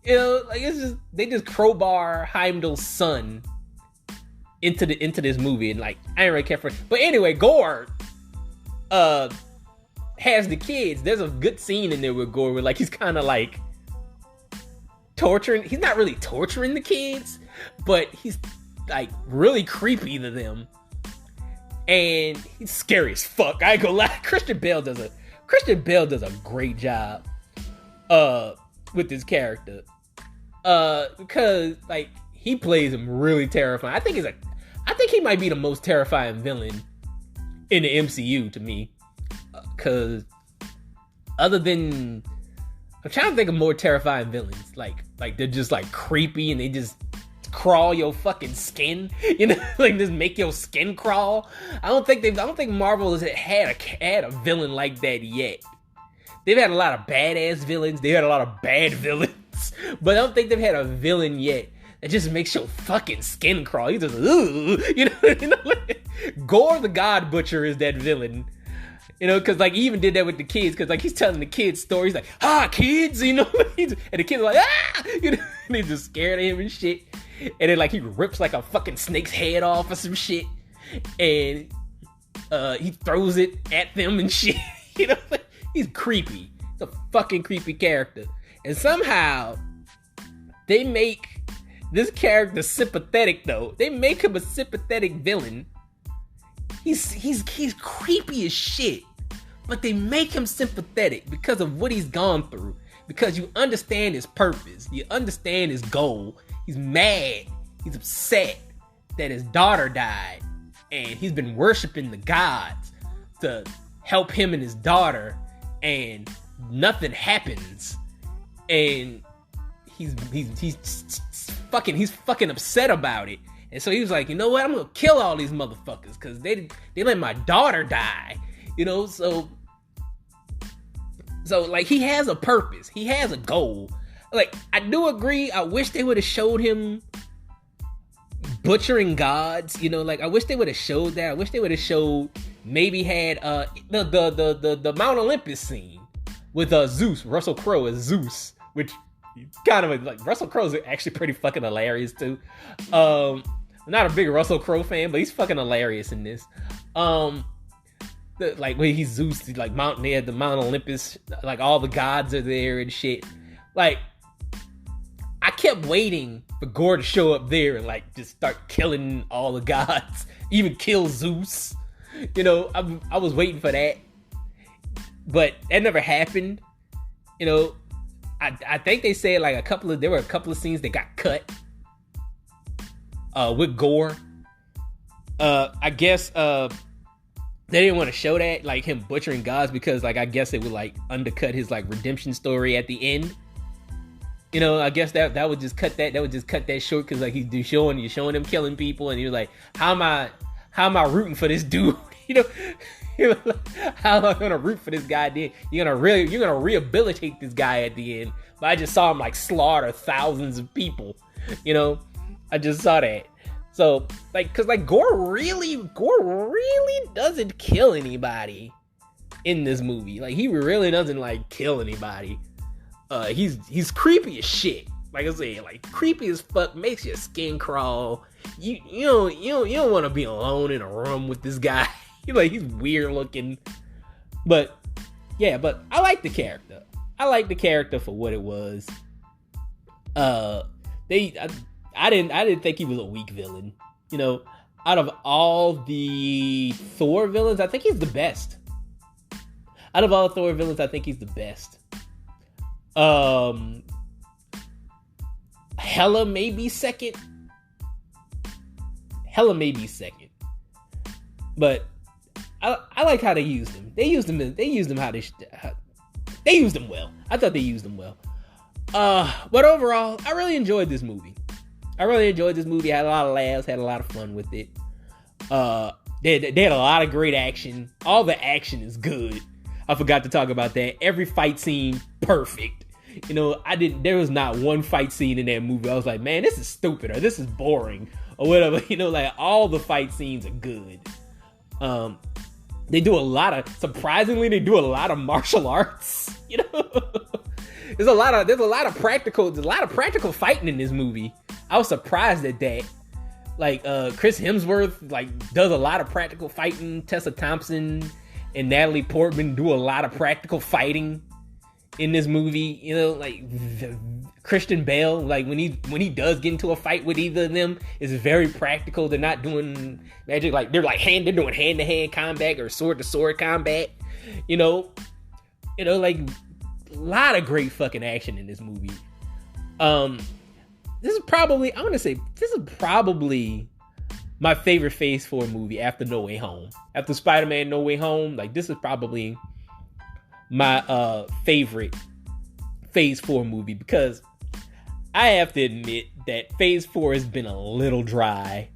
You know, like they just crowbar Heimdall's son into this movie, and like I ain't really care for it. But anyway, Gore has the kids. There's a good scene in there with Gore where like he's kind of like torturing. He's not really torturing the kids, but he's like really creepy to them. And he's scary as fuck. I ain't gonna lie. Christian Bale does a great job with this character. Because like he plays him really terrifying. I think he might be the most terrifying villain in the MCU to me. Cause other than I'm trying to think of more terrifying villains. Like they're just like creepy and they just crawl your fucking skin, you know, like just make your skin crawl. I don't think Marvel has had a villain like that yet. They've had a lot of badass villains. They've had a lot of bad villains, but I don't think they've had a villain yet that just makes your fucking skin crawl. You just, you know, Gore the God Butcher is that villain. You know, because, like, he even did that with the kids. Because, like, he's telling the kids stories. Like, kids, you know? And the kids are like, you know? And they're just scared of him and shit. And then, like, he rips, like, a fucking snake's head off or some shit. And he throws it at them and shit. You know? He's creepy. He's a fucking creepy character. And somehow, they make this character sympathetic, though. They make him a sympathetic villain. He's creepy as shit, but they make him sympathetic because of what he's gone through. Because you understand his purpose, you understand his goal. He's mad, he's upset that his daughter died, and he's been worshiping the gods to help him and his daughter, and nothing happens, and he's fucking upset about it. And so he was like, you know what? I'm gonna kill all these motherfuckers because they let my daughter die. You know, so like he has a purpose. He has a goal. Like, I do agree. I wish they would have showed him butchering gods. You know, like I wish they would have showed that. I wish they would have showed maybe had the Mount Olympus scene with Zeus, Russell Crowe as Zeus, which kind of like Russell Crowe's actually pretty fucking hilarious too. I'm not a big Russell Crowe fan, but he's fucking hilarious in this. Like when he's Zeus, like they had the Mount Olympus, like all the gods are there and shit. Like, I kept waiting for Gore to show up there and like just start killing all the gods, even kill Zeus. You know, I was waiting for that, but that never happened. You know, I think they said like there were a couple of scenes that got cut with Gore. I guess they didn't want to show that, like him butchering gods, because like I guess it would like undercut his like redemption story at the end. You know, I guess that would just cut that short, because like you're showing him killing people, and you're like, how am I rooting for this dude? You know, how am I gonna root for this guy? Then you're gonna rehabilitate this guy at the end. But I just saw him like slaughter thousands of people. You know, I just saw that. So like, cause like Gore really doesn't kill anybody in this movie. Like he really doesn't like kill anybody. He's creepy as shit. Like I said, like creepy as fuck, makes your skin crawl. You don't want to be alone in a room with this guy. He's weird looking. But yeah, but I like the character. I like the character for what it was. I didn't think he was a weak villain. You know, out of all the Thor villains, I think he's the best. Out of all Thor villains, I think he's the best. Hela may be second. But I like how they used him. They used him well. I thought they used him well. But overall, I really enjoyed this movie. I had a lot of laughs, had a lot of fun with it. They had a lot of great action. All the action is good. I forgot to talk about that. Every fight scene, perfect. You know, there was not one fight scene in that movie I was like, man, this is stupid, or this is boring, or whatever. You know, like all the fight scenes are good. They do a lot of martial arts. You know, there's a lot of practical fighting in this movie. I was surprised at that. Like Chris Hemsworth like does a lot of practical fighting. Tessa Thompson and Natalie Portman do a lot of practical fighting in this movie. You know, like Christian Bale, like when he does get into a fight with either of them, is very practical. They're not doing magic, like they're doing hand-to-hand combat or sword-to-sword combat. You know, like a lot of great fucking action in this movie. This is probably my favorite Phase 4 movie after No Way Home. After Spider-Man No Way Home, like this is probably my favorite Phase 4 movie, because I have to admit that Phase 4 has been a little dry.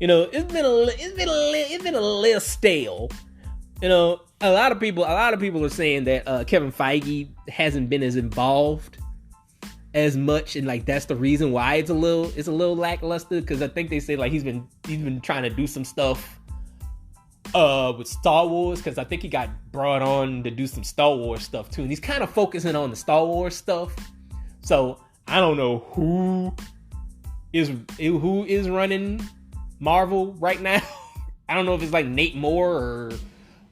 You know, it's been a little stale. You know, a lot of people are saying that Kevin Feige hasn't been as involved as much, and like that's the reason why it's a little lackluster, because I think they say like he's been trying to do some stuff with Star Wars, because I think he got brought on to do some Star Wars stuff too, and he's kind of focusing on the Star Wars stuff. So I don't know who is running Marvel right now. I don't know if it's like Nate Moore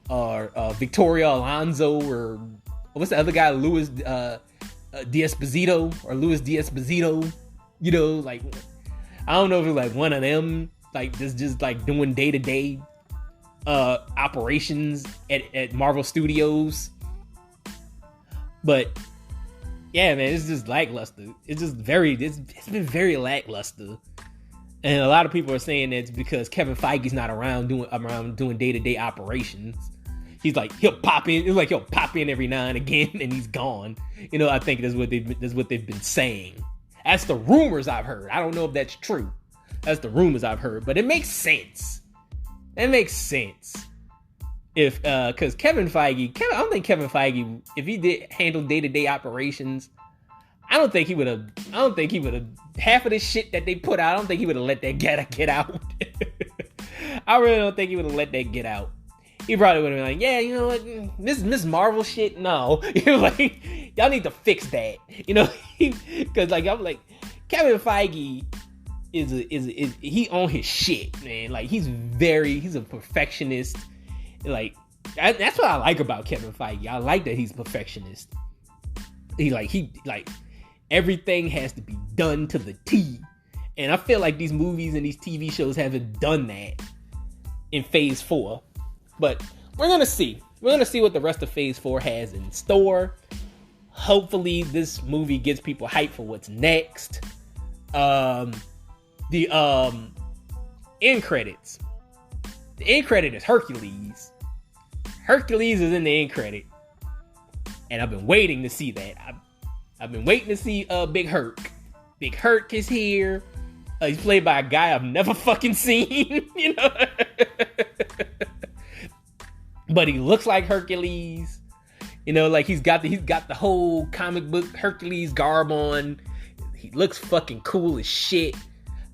or Victoria Alonso, or what's the other guy, Louis D'Esposito. You know, like I don't know if it's like one of them, like just like doing day-to-day operations at Marvel Studios. But yeah, man, it's just lackluster. It's been very lackluster. And a lot of people are saying that's because Kevin Feige's not around doing day-to-day operations. He's like, he'll pop in every now and again, and he's gone. You know, I think that's what they've been saying. That's the rumors I've heard. I don't know if that's true. That's the rumors I've heard, but it makes sense. It makes sense. If because I don't think Kevin Feige, if he did handle day-to-day operations, I don't think he would have half of this shit that they put out. I don't think he would have let that get out. I really don't think he would have let that get out. He probably would have been like, yeah, you know what, Ms. Marvel shit, no. You know, like, y'all need to fix that. You know, because like I'm like, Kevin Feige is he on his shit, man. Like he's a perfectionist. Like that's what I like about Kevin Feige. I like that he's a perfectionist. He Everything has to be done to the T. And I feel like these movies and these TV shows haven't done that in Phase 4. But we're going to see. We're going to see what the rest of Phase 4 has in store. Hopefully this movie gets people hyped for what's next. The end credits. The end credit is Hercules. Hercules is in the end credit. And I've been waiting to see that. I've been waiting to see Big Herc. Big Herc is here. He's played by a guy I've never fucking seen, you know. But he looks like Hercules. You know, like he's got the whole comic book Hercules garb on. He looks fucking cool as shit.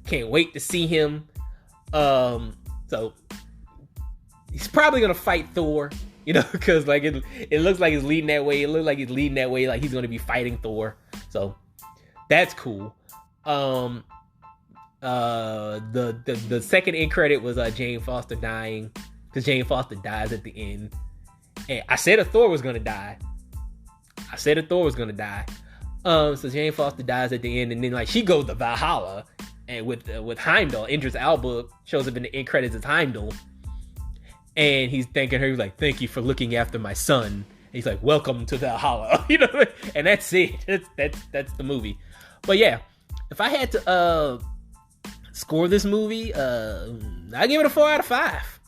Can't wait to see him. So he's probably gonna fight Thor, you know, because like it looks like he's leading that way. It looks like he's leading that way, like he's gonna be fighting Thor. So that's cool. The second end credit was Jane Foster dying, because Jane Foster dies at the end. And I said Thor was gonna die. So Jane Foster dies at the end, and then like she goes to Valhalla, and with Heimdall, Idris Elba shows up in the end credits as Heimdall, and he's thanking her. He's like, "Thank you for looking after my son." And he's like, "Welcome to Valhalla," you know, and that's it. That's the movie. But yeah, if I had to score this movie, I give it a 4 out of 5.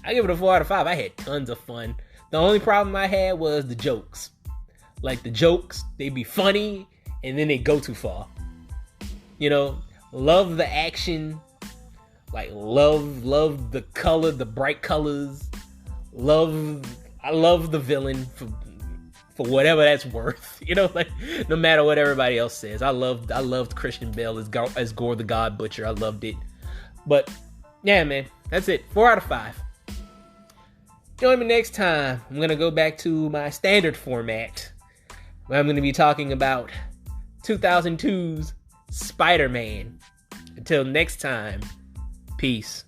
I had tons of fun. The only problem I had was the jokes. Like the jokes, they be funny and then they go too far. You know, love the action. Like love the color, the bright colors. I love the villain for whatever that's worth. You know, like no matter what everybody else says. I loved Christian Bale as Gore the God Butcher. I loved it. But yeah, man, that's it. 4 out of 5. Join me next time. I'm going to go back to my standard format, where I'm going to be talking about 2002's Spider-Man. Until next time, peace.